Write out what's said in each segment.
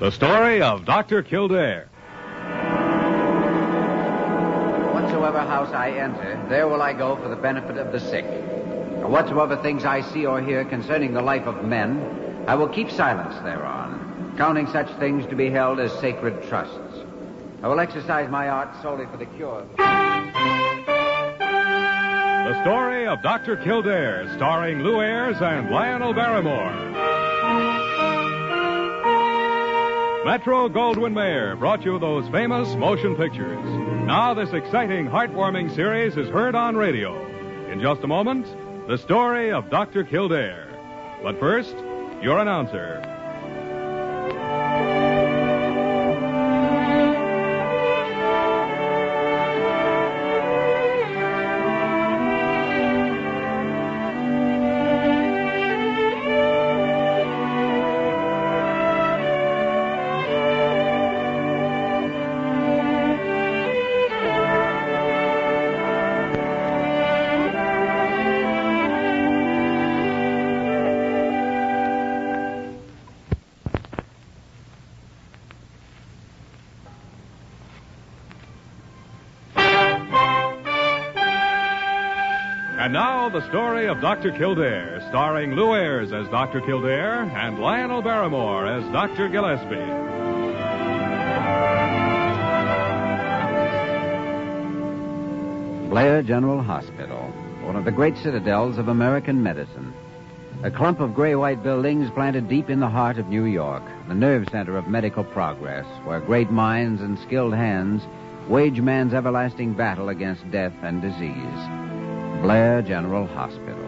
The story of Dr. Kildare. Whatsoever house I enter, there will I go for the benefit of the sick. And whatsoever things I see or hear concerning the life of men, I will keep silence thereon, counting such things to be held as sacred trusts. I will exercise my art solely for the cure. The story of Dr. Kildare, starring Ayres and Lionel Barrymore. Metro Goldwyn Mayer brought you those famous motion pictures. Now this exciting, heartwarming series is heard on radio. In just a moment, the story of Dr. Kildare. But first, your announcer. And now, the story of Dr. Kildare, starring Ayres as Dr. Kildare and Lionel Barrymore as Dr. Gillespie. Blair General Hospital, one of the great citadels of American medicine. A clump of gray-white buildings planted deep in the heart of New York, the nerve center of medical progress, where great minds and skilled hands wage man's everlasting battle against death and disease. Blair General Hospital,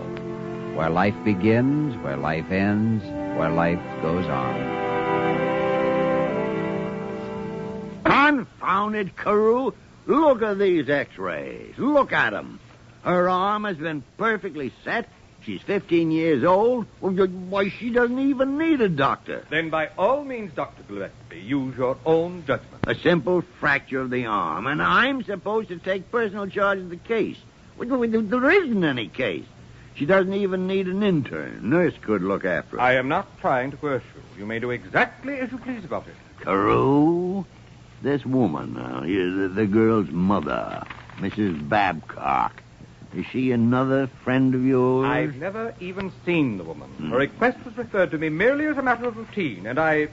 where life begins, where life ends, where life goes on. Confound it, Carew. Look at these x-rays. Look at them. Her arm has been perfectly set. She's 15 years old. Why, she doesn't even need a doctor. Then by all means, Dr. Gillespie, use your own judgment. A simple fracture of the arm, and I'm supposed to take personal charge of the case. There isn't any case. She doesn't even need an intern. Nurse could look after her. I am not trying to coerce you. You may do exactly as you please about it. Carew, this woman, the girl's mother, Mrs. Babcock, is she another friend of yours? I've never even seen the woman. Her request was referred to me merely as a matter of routine, and I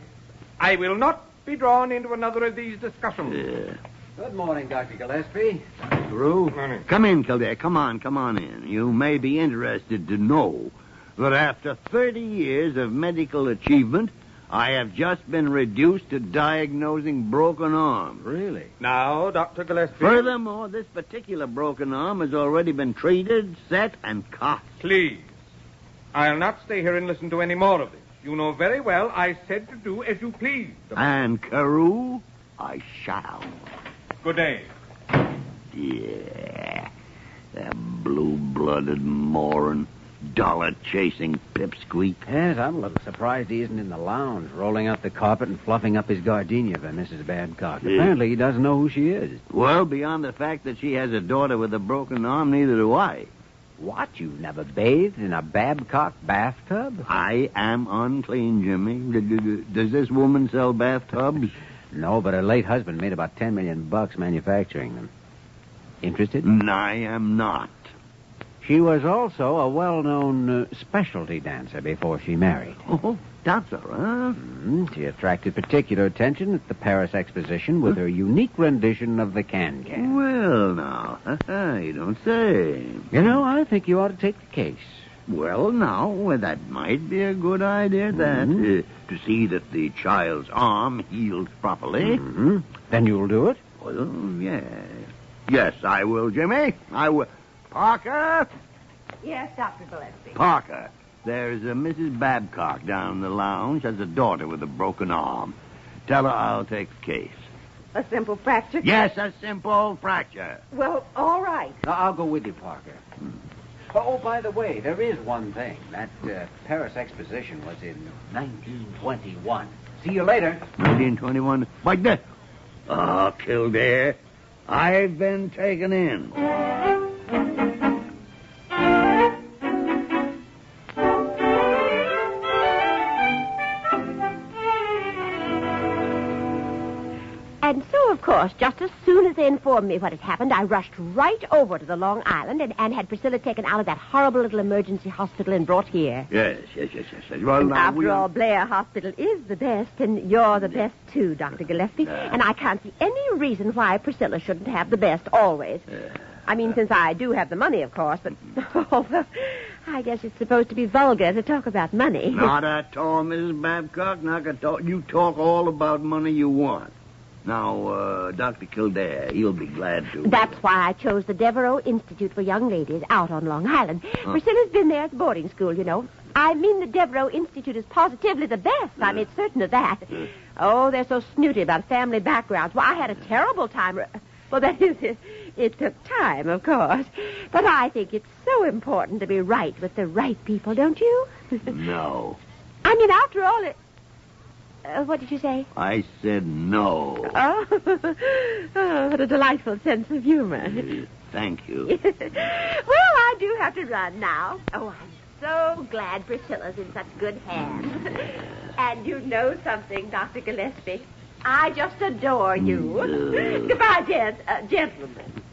will not be drawn into another of these discussions. Yeah. Good morning, Dr. Gillespie. Dr. Carew. Morning. Come in, Kildare. Come on in. You may be interested to know that after 30 years of medical achievement, I have just been reduced to diagnosing broken arms. Really? Now, Dr. Gillespie. Furthermore, this particular broken arm has already been treated, set, and cut. Please. I'll not stay here and listen to any more of this. You know very well I said to do as you please. And, Carew, I shall. Good day. Yeah. That blue-blooded moron, dollar-chasing pipsqueak. Yes, I'm a little surprised he isn't in the lounge, rolling out the carpet and fluffing up his gardenia for Mrs. Babcock. Yeah. Apparently he doesn't know who she is. Well, beyond the fact that she has a daughter with a broken arm, neither do I. What? You've never bathed in a Babcock bathtub? I am unclean, Jimmy. Does this woman sell bathtubs? No, but her late husband made about $10 million manufacturing them. Interested? I am not. She was also a well-known specialty dancer before she married. Oh, dancer, huh? She attracted particular attention at the Paris Exposition with her unique rendition of the can-can. Well, now, you don't say. You know, I think you ought to take the case. Well, now, that might be a good idea, to see that the child's arm heals properly. Mm-hmm. Then you'll do it? Well, yes. Yes, I will, Jimmy. I will. Parker? Yes, Dr. Gillespie. Parker, there's a Mrs. Babcock down in the lounge. Has a daughter with a broken arm. Tell her I'll take the case. A simple fracture? Yes, a simple fracture. Well, all right. I'll go with you, Parker. Oh, by the way, there is one thing. That Paris Exposition was in 1921. See you later. 1921. Like that. Oh, Kildare, I've been taken in. And so, of course, just as soon as they informed me what had happened, I rushed right over to the Long Island and had Pricilla taken out of that horrible little emergency hospital and brought here. Yes. Well, And now, after all, Blair Hospital is the best, and you're the best, too, Dr. Gillespie. And I can't see any reason why Pricilla shouldn't have the best always. I mean, since I do have the money, of course, but although I guess it's supposed to be vulgar to talk about money. Not at all, Mrs. Babcock. Not at all. You talk all about money you want. Now, Dr. Kildare, he'll be glad to. That's why I chose the Devereaux Institute for Young Ladies out on Long Island. Priscilla's been there at the boarding school, you know. I mean, the Devereaux Institute is positively the best. I'm certain of that. Oh, they're so snooty about family backgrounds. Well, I had a terrible time. Well, that is, it took time, of course. But I think it's so important to be right with the right people, don't you? No. I mean, after all, what did you say? I said no. Oh, what a delightful sense of humor. Thank you. Well, I do have to run now. Oh, I'm so glad Priscilla's in such good hands. And you know something, Dr. Gillespie. I just adore you. Goodbye, gentlemen.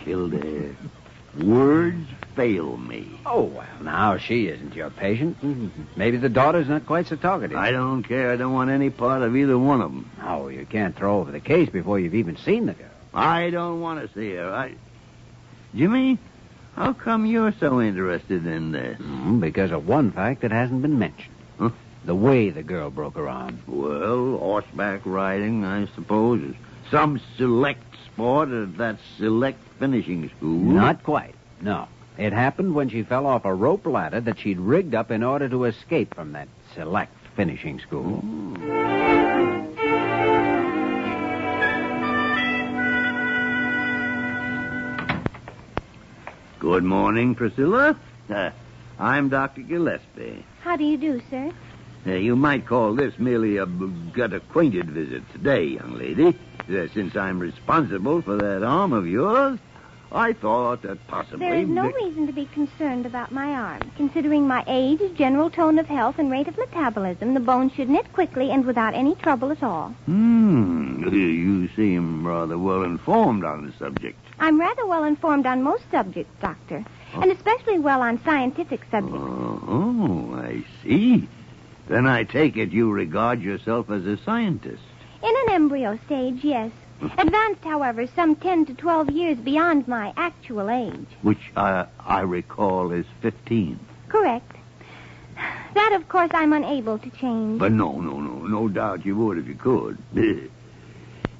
Kildare, words fail me. Oh, well, now she isn't your patient. Maybe the daughter's not quite so talkative. I don't care. I don't want any part of either one of them. Oh, you can't throw over the case before you've even seen the girl. I don't want to see her. Jimmy, how come you're so interested in this? Because of one fact that hasn't been mentioned. Huh? The way the girl broke her arm. Well, horseback riding, I suppose, is some select sport at that select finishing school. Not quite, no. It happened when she fell off a rope ladder that she'd rigged up in order to escape from that select finishing school. Good morning, Pricilla. I'm Dr. Gillespie. How do you do, sir? You might call this merely a get-acquainted visit today, young lady. Since I'm responsible for that arm of yours, I thought that possibly... There is no reason to be concerned about my arm. Considering my age, general tone of health, and rate of metabolism, the bone should knit quickly and without any trouble at all. You seem rather well informed on the subject. I'm rather well informed on most subjects, Doctor, and especially well on scientific subjects. Oh, I see. Then I take it you regard yourself as a scientist. In an embryo stage, yes. Advanced, however, some 10 to 12 years beyond my actual age. Which I recall is 15. Correct. That, of course, I'm unable to change. But no doubt you would if you could.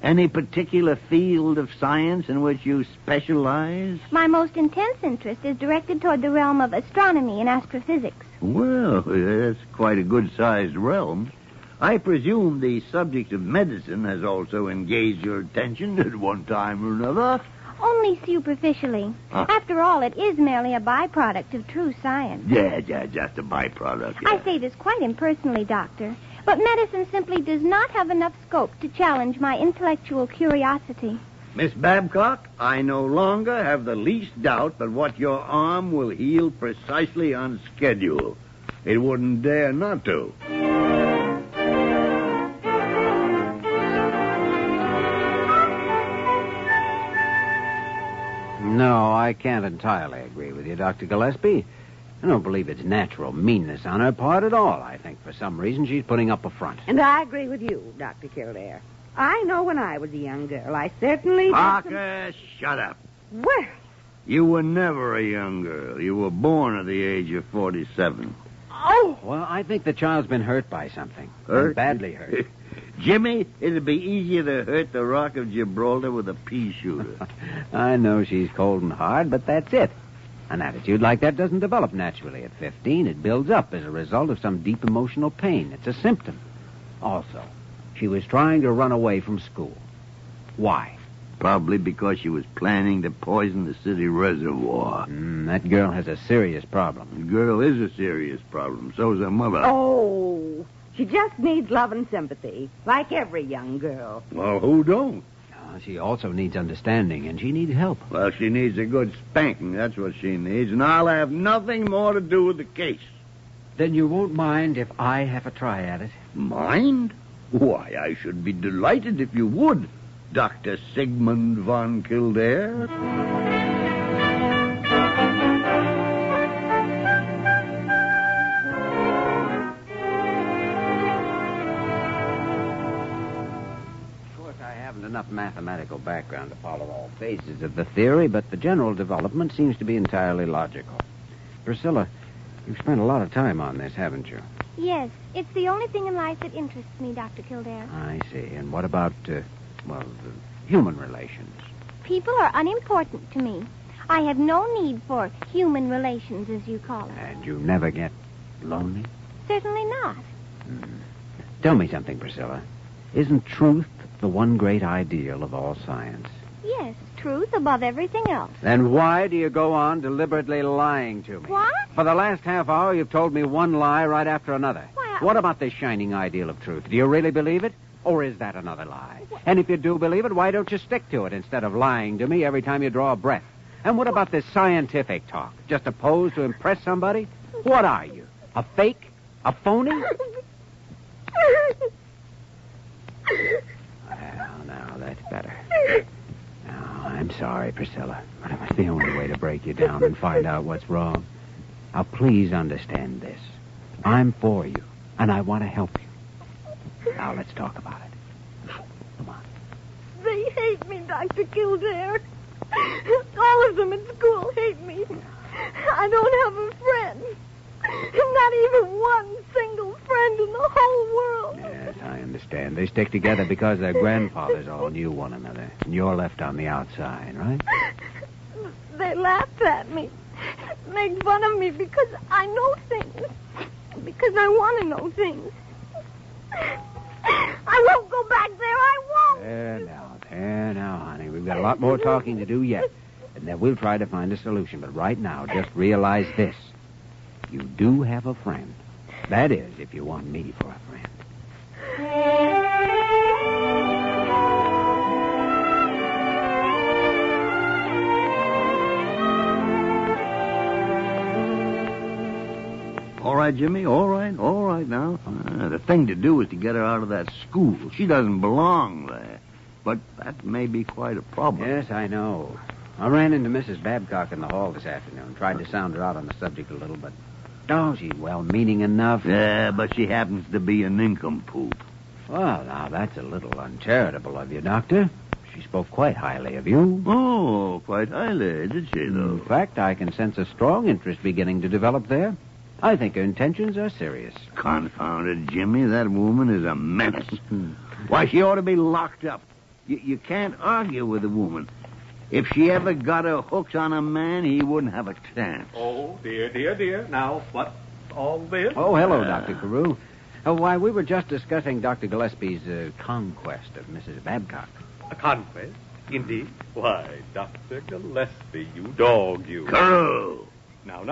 Any particular field of science in which you specialize? My most intense interest is directed toward the realm of astronomy and astrophysics. Well, that's quite a good-sized realm. I presume the subject of medicine has also engaged your attention at one time or another. Only superficially. After all, it is merely a byproduct of true science. Yeah, just a byproduct. Yeah. I say this quite impersonally, Doctor, but medicine simply does not have enough scope to challenge my intellectual curiosity. Miss Babcock, I no longer have the least doubt that what your arm will heal precisely on schedule. It wouldn't dare not to. No, I can't entirely agree with you, Dr. Gillespie. I don't believe it's natural meanness on her part at all. I think for some reason she's putting up a front. And I agree with you, Dr. Kildare. I know when I was a young girl, I certainly... Parker, shut up. Well... You were never a young girl. You were born at the age of 47. Oh! Well, I think the child's been hurt by something. Hurt? And badly hurt. Jimmy, it'd be easier to hurt the Rock of Gibraltar with a pea shooter. I know she's cold and hard, but that's it. An attitude like that doesn't develop naturally at 15. It builds up as a result of some deep emotional pain. It's a symptom. Also, she was trying to run away from school. Why? Probably because she was planning to poison the city reservoir. That girl has a serious problem. The girl is a serious problem. So's her mother. Oh, she just needs love and sympathy, like every young girl. Well, who don't? She also needs understanding, and she needs help. Well, she needs a good spanking. That's what she needs, and I'll have nothing more to do with the case. Then you won't mind if I have a try at it? Mind? Why, I should be delighted if you would, Dr. Sigmund von Kildare. Enough mathematical background to follow all phases of the theory, but the general development seems to be entirely logical. Priscilla, you've spent a lot of time on this, haven't you? Yes, it's the only thing in life that interests me, Dr. Kildare. I see. And what about, the human relations? People are unimportant to me. I have no need for human relations, as you call it. And you never get lonely? Certainly not. Tell me something, Priscilla. Isn't truth the one great ideal of all science? Yes, truth above everything else. Then why do you go on deliberately lying to me? What? For the last half hour, you've told me one lie right after another. Why, What about this shining ideal of truth? Do you really believe it? Or is that another lie? And if you do believe it, why don't you stick to it instead of lying to me every time you draw a breath? And what about this scientific talk? Just a pose to impress somebody? What are you? A fake? A phony? Well, now that's better. Now, I'm sorry, Priscilla, but it was the only way to break you down and find out what's wrong. Now, please understand this. I'm for you, and I want to help you. Now, let's talk about it. Come on. They hate me, Dr. Kildare. All of them at school hate me. I don't have a friend. Not even one single friend in the whole world. Yes, I understand. They stick together because their grandfathers all knew one another, and you're left on the outside, right? They laugh at me, make fun of me because I know things, because I want to know things. I won't go back there. I won't. There now, honey. We've got a lot more talking to do yet, and then we'll try to find a solution. But right now, just realize this. You do have a friend. That is, if you want me for a friend. All right, Jimmy, all right now. The thing to do is to get her out of that school. She doesn't belong there. But that may be quite a problem. Yes, I know. I ran into Mrs. Babcock in the hall this afternoon. Tried to sound her out on the subject a little, but... Oh, she's well-meaning enough. Yeah, but she happens to be a nincompoop. Well, now, that's a little uncharitable of you, Doctor. She spoke quite highly of you. Oh, quite highly, did she, though? In fact, I can sense a strong interest beginning to develop there. I think her intentions are serious. Confounded, Jimmy, that woman is a menace. Why, she ought to be locked up. You can't argue with a woman. If she ever got her hooks on a man, he wouldn't have a chance. Oh, dear. Now, what's all this? Oh, hello, Dr. Carew. Why, we were just discussing Dr. Gillespie's conquest of Mrs. Babcock. A conquest? Indeed. Why, Dr. Gillespie, you dog, you. Carew! Now.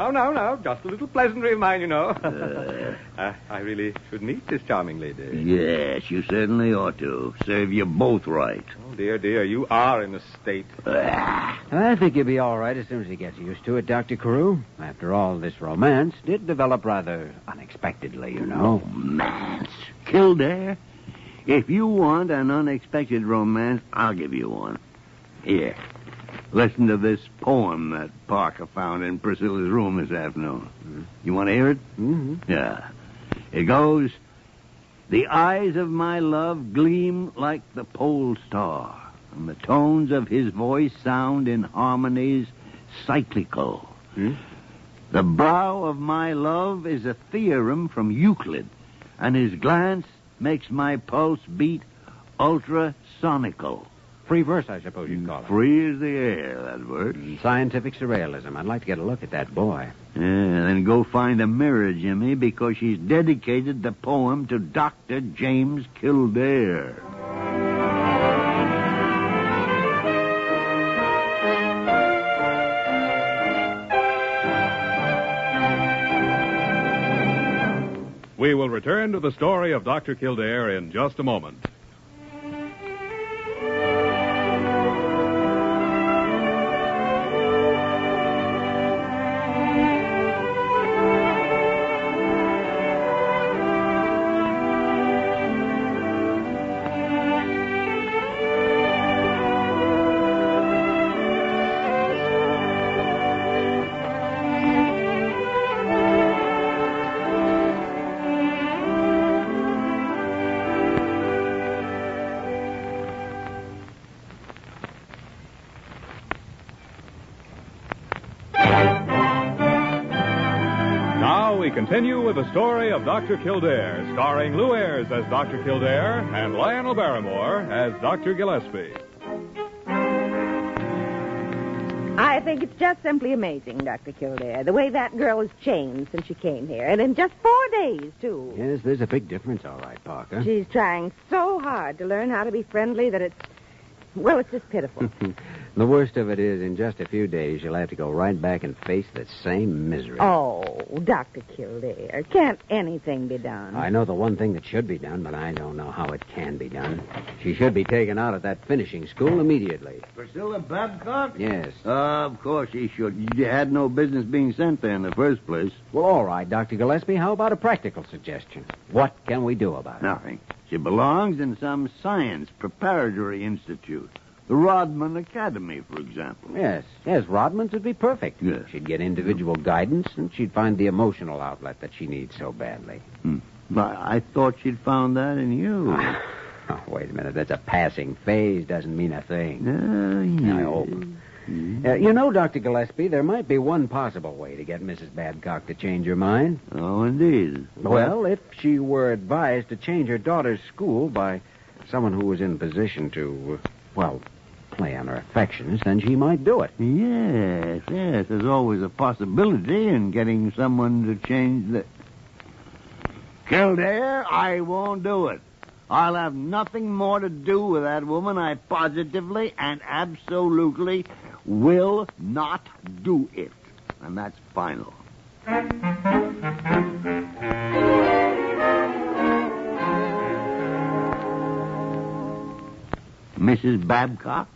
Just a little pleasantry of mine, you know. I really should meet this charming lady. Yes, you certainly ought to. Serve you both right. Oh, dear, you are in a state. I think you'll be all right as soon as he gets used to it, Dr. Carew. After all, this romance did develop rather unexpectedly, you know. Romance? Kildare? If you want an unexpected romance, I'll give you one. Here. Listen to this poem that Parker found in Priscilla's room this afternoon. You want to hear it? Mm-hmm. Yeah. It goes, "The eyes of my love gleam like the pole star, and the tones of his voice sound in harmonies cyclical. The brow of my love is a theorem from Euclid, and his glance makes my pulse beat ultrasonical." Free verse, I suppose you'd call it. Free as the air, that verse. Scientific surrealism. I'd like to get a look at that boy. Yeah, then go find a mirror, Jimmy, because she's dedicated the poem to Dr. James Kildare. We will return to the story of Dr. Kildare in just a moment. continue with the story of Dr. Kildare, starring Lou Ayres as Dr. Kildare and Lionel Barrymore as Dr. Gillespie. I think it's just simply amazing, Dr. Kildare, the way that girl has changed since she came here. And in just 4 days, too. Yes, there's a big difference, all right, Parker. She's trying so hard to learn how to be friendly that it's just pitiful. The worst of it is, in just a few days, you'll have to go right back and face the same misery. Oh, Dr. Kildare, can't anything be done? I know the one thing that should be done, but I don't know how it can be done. She should be taken out of that finishing school immediately. Priscilla Babcock? Yes. Of course she should. You had no business being sent there in the first place. Well, all right, Dr. Gillespie, how about a practical suggestion? What can we do about it? Nothing. She belongs in some science preparatory institute. The Rodman Academy, for example. Yes, Rodman's would be perfect. Yes. She'd get individual guidance, and she'd find the emotional outlet that she needs so badly. But I thought she'd found that in you. Oh, wait a minute. That's a passing phase. Doesn't mean a thing. Yeah. I hope. You know, Dr. Gillespie, there might be one possible way to get Mrs. Babcock to change her mind. Oh, indeed. Well, if she were advised to change her daughter's school by someone who was in position to, play on her affections, then she might do it. Yes. There's always a possibility in getting someone to change the... Kildare, I won't do it. I'll have nothing more to do with that woman. I positively and absolutely will not do it. And that's final. Mrs. Babcock,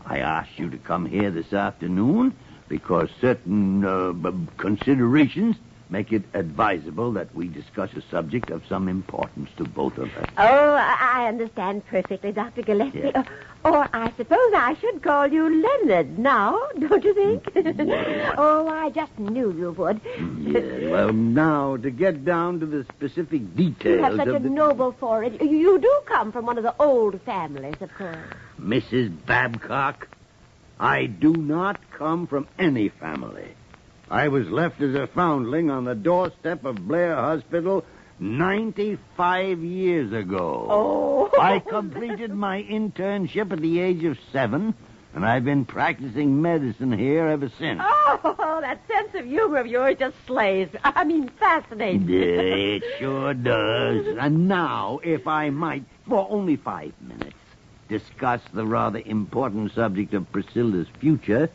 I asked you to come here this afternoon because certain considerations make it advisable that we discuss a subject of some importance to both of us. Oh, I understand perfectly, Dr. Gillespie. Yes. Or I suppose I should call you Leonard now, don't you think? Oh, I just knew you would. Yeah, well, now, to get down to the specific details You have such a noble forehead. You do come from one of the old families, of course. Mrs. Babcock, I do not come from any family. I was left as a foundling on the doorstep of Blair Hospital 95 years ago. Oh. I completed my internship at the age of 7, and I've been practicing medicine here ever since. Oh, that sense of humor of yours just slays. Fascinates. Yeah, it sure does. And now, if I might, for only 5 minutes, discuss the rather important subject of Priscilla's future,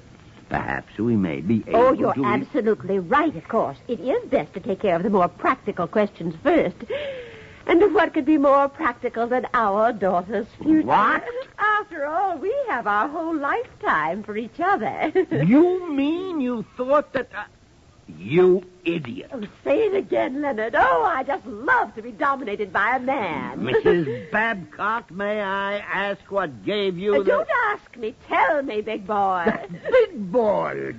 perhaps we may be able to... Oh, you're absolutely right, of course. It is best to take care of the more practical questions first. And what could be more practical than our daughter's future? What? After all, we have our whole lifetime for each other. You mean you thought that... You idiot. Oh, say it again, Leonard. Oh, I just love to be dominated by a man. Mrs. Babcock, may I ask what gave you Don't ask me. Tell me, big boy. Big boy!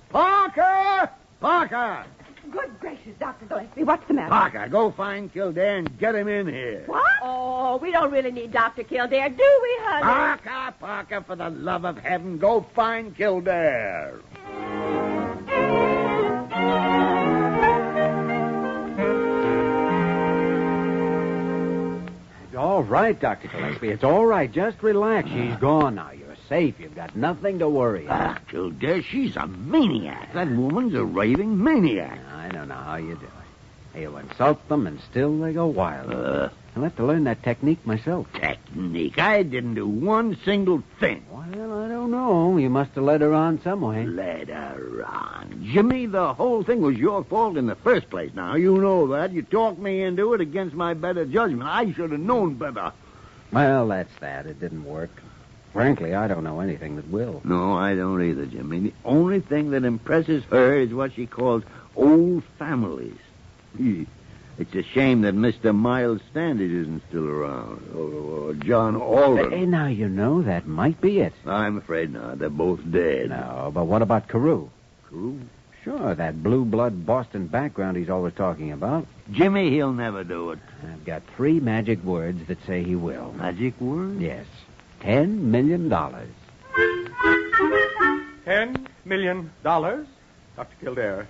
Parker! Parker! Good gracious, Dr. Gillespie, what's the matter? Parker, go find Kildare and get him in here. What? Oh, we don't really need Dr. Kildare, do we, honey? Parker, for the love of heaven, go find Kildare. All right, Dr. Gillespie, it's all right. Just relax. She's gone now. You're safe. You've got nothing to worry about. Kildare, she's a maniac. That woman's a raving maniac. I don't know how you do it. You insult them, and still they go wild. I'll have to learn that technique myself. Technique? I didn't do one single thing. Well, I don't know. You must have led her on some way. Led her on. Jimmy, the whole thing was your fault in the first place. Now, you know that. You talked me into it against my better judgment. I should have known better. Well, that's that. It didn't work. Frankly, I don't know anything that will. No, I don't either, Jimmy. The only thing that impresses her is what she calls old families. It's a shame that Mr. Miles Standish isn't still around, or John Alden. Hey, now, you know, that might be it. I'm afraid not. They're both dead. No, but what about Carew? Carew? Sure, that blue blood Boston background he's always talking about. Jimmy, he'll never do it. I've got 3 magic words that say he will. Magic words? Yes. $10 million. $10 million, Dr. Kildare.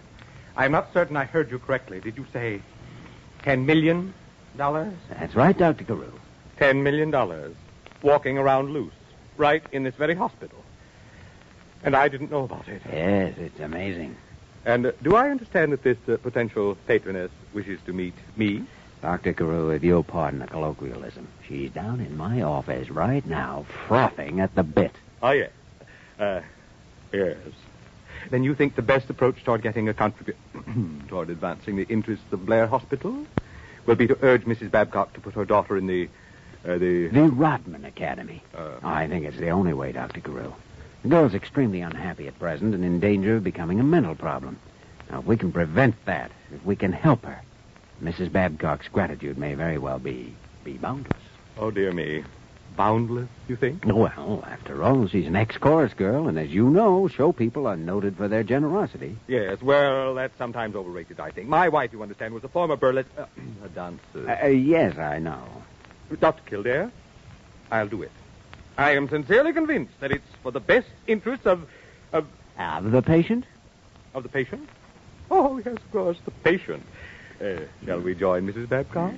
I'm not certain I heard you correctly. Did you say $10 million? That's right, Dr. Carew. $10 million. Walking around loose. Right in this very hospital. And I didn't know about it. Yes, it's amazing. And do I understand that this potential patroness wishes to meet me? Dr. Carew, if you'll pardon the colloquialism, she's down in my office right now, frothing at the bit. Oh, yes. Yes. Then you think the best approach toward getting a contribution toward advancing the interests of Blair Hospital will be to urge Mrs. Babcock to put her daughter in the Rodman Academy. I think it's the only way, Dr. Carew. The girl's extremely unhappy at present and in danger of becoming a mental problem. Now, if we can prevent that, if we can help her, Mrs. Babcock's gratitude may very well be boundless. Oh, dear me. Boundless, you think? Well, after all, she's an ex-chorus girl, and as you know, show people are noted for their generosity. Yes, well, that's sometimes overrated, I think. My wife, you understand, was a former burlesque dancer. Yes, I know. Dr. Kildare, I'll do it. I am sincerely convinced that it's for the best interests of the patient? Of the patient? Oh, yes, of course, the patient. Shall we join Mrs. Babcock?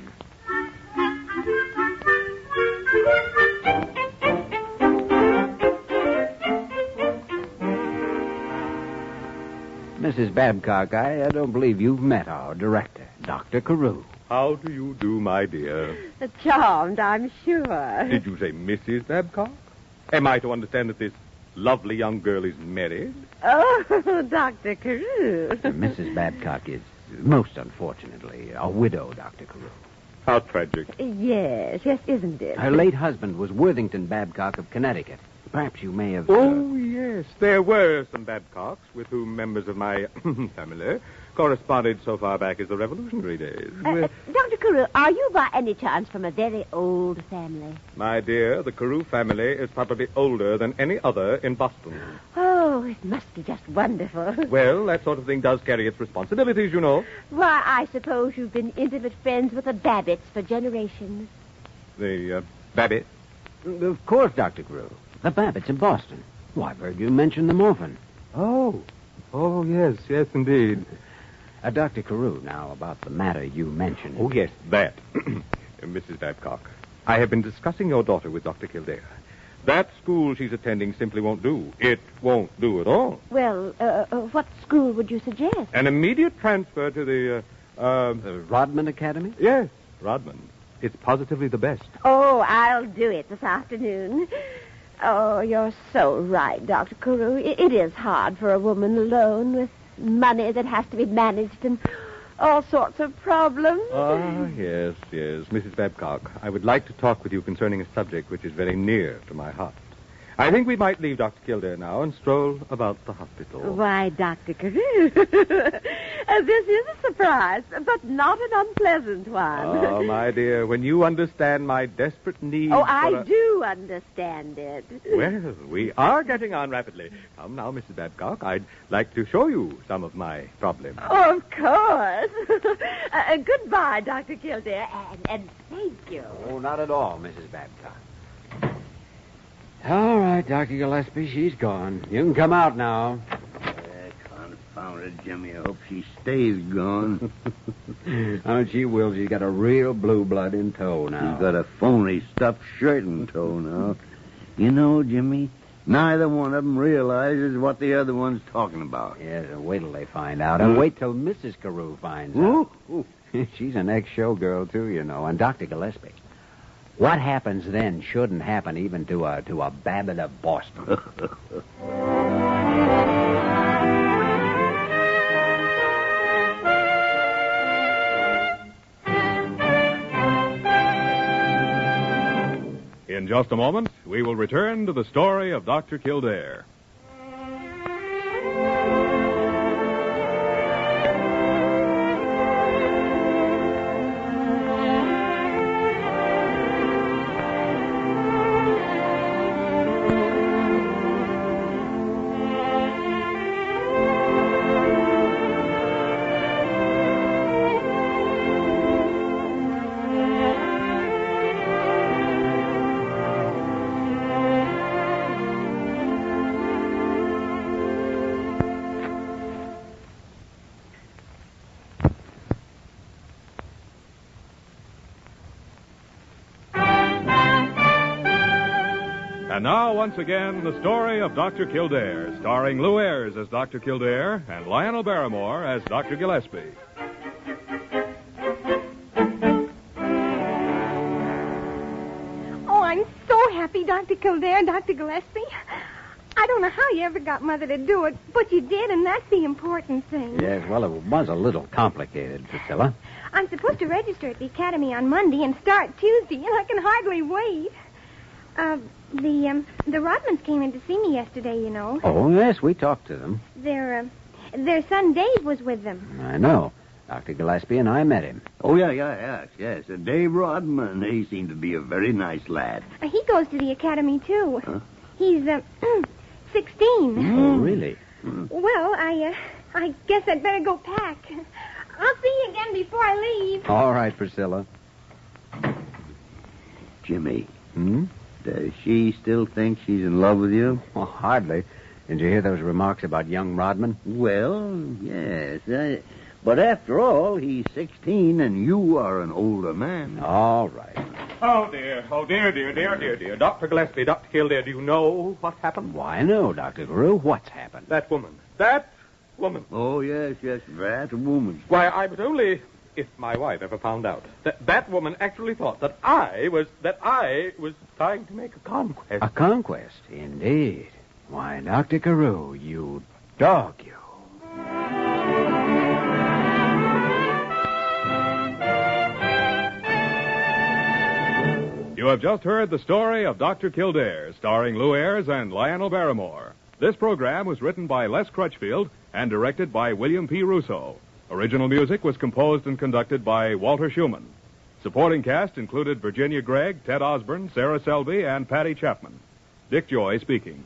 Mrs. Babcock, I don't believe you've met our director, Dr. Carew. How do you do, my dear? Charmed, I'm sure. Did you say Mrs. Babcock? Am I to understand that this lovely young girl is married? Oh, Dr. Carew. Mrs. Babcock is, most unfortunately, a widow, Dr. Carew. How tragic. Yes, isn't it? Her late husband was Worthington Babcock of Connecticut. Perhaps you may have... Oh, yes. There were some Babcocks with whom members of my family corresponded so far back as the Revolutionary days. Dr. Carew, are you by any chance from a very old family? My dear, the Carew family is probably older than any other in Boston. Oh, it must be just wonderful. Well, that sort of thing does carry its responsibilities, you know. Why, I suppose you've been intimate friends with the Babbitts for generations. The Babbitt? Of course, Dr. Carew. The Babbitts in Boston. Why, I've heard you mention them often. Oh, yes, indeed. Dr. Carew, now, about the matter you mentioned. Oh, yes, that. Mrs. Babcock, I have been discussing your daughter with Dr. Kildare. That school she's attending simply won't do. It won't do at all. Well, what school would you suggest? An immediate transfer to the Rodman Academy? Yes, Rodman. It's positively the best. Oh, I'll do it this afternoon. Oh, you're so right, Dr. Carew. It is hard for a woman alone with money that has to be managed and all sorts of problems. Ah, yes. Mrs. Babcock, I would like to talk with you concerning a subject which is very near to my heart. I think we might leave Dr. Kildare now and stroll about the hospital. Why, Dr. Carew, this is a surprise, but not an unpleasant one. Oh, my dear, when you understand my desperate need I do understand it. Well, we are getting on rapidly. Come now, Mrs. Babcock, I'd like to show you some of my problems. Oh, of course. Goodbye, Dr. Kildare, and thank you. Oh, not at all, Mrs. Babcock. All right, Dr. Gillespie, she's gone. You can come out now. Confound it, Jimmy. I hope she stays gone. Oh, she will. She's got a real blue blood in tow now. She's got a phony stuffed shirt in tow now. You know, Jimmy, neither one of them realizes what the other one's talking about. Yes, wait till they find out. And wait till Mrs. Carew finds out. Ooh. She's an ex-showgirl, too, you know. And Dr. Gillespie, what happens then shouldn't happen even to a Babbitt of Boston. In just a moment, we will return to the story of Dr. Kildare. And now, once again, the story of Dr. Kildare, starring Lou Ayres as Dr. Kildare and Lionel Barrymore as Dr. Gillespie. Oh, I'm so happy, Dr. Kildare, Dr. Gillespie. I don't know how you ever got Mother to do it, but you did, and that's the important thing. Yes, well, it was a little complicated, Pricilla. I'm supposed to register at the academy on Monday and start Tuesday, and I can hardly wait. The Rodmans came in to see me yesterday, you know. Oh, yes, we talked to them. Their son Dave was with them. I know. Dr. Gillespie and I met him. Oh, yes. Dave Rodman, he seemed to be a very nice lad. He goes to the academy, too. Huh? He's, 16. Oh, really? Well, I guess I'd better go pack. I'll see you again before I leave. All right, Pricilla. Jimmy, Hmm? does she still think she's in love with you? Well, hardly. Did you hear those remarks about young Rodman? Well, yes. But after all, he's 16 and you are an older man. All right. Oh, dear. Dr. Gillespie, Dr. Kildare, do you know what happened? Why, no, Dr. Guru. What's happened? That woman. Oh, yes, that woman. Why, I would only, if my wife ever found out, that woman actually thought that I was trying to make a conquest. A conquest, indeed. Why, Dr. Carew, you dog, you. You have just heard the story of Dr. Kildare, starring Lou Ayres and Lionel Barrymore. This program was written by Les Crutchfield and directed by William P. Russo. Original music was composed and conducted by Walter Schumann. Supporting cast included Virginia Gregg, Ted Osborne, Sarah Selby, and Patty Chapman. Dick Joy speaking.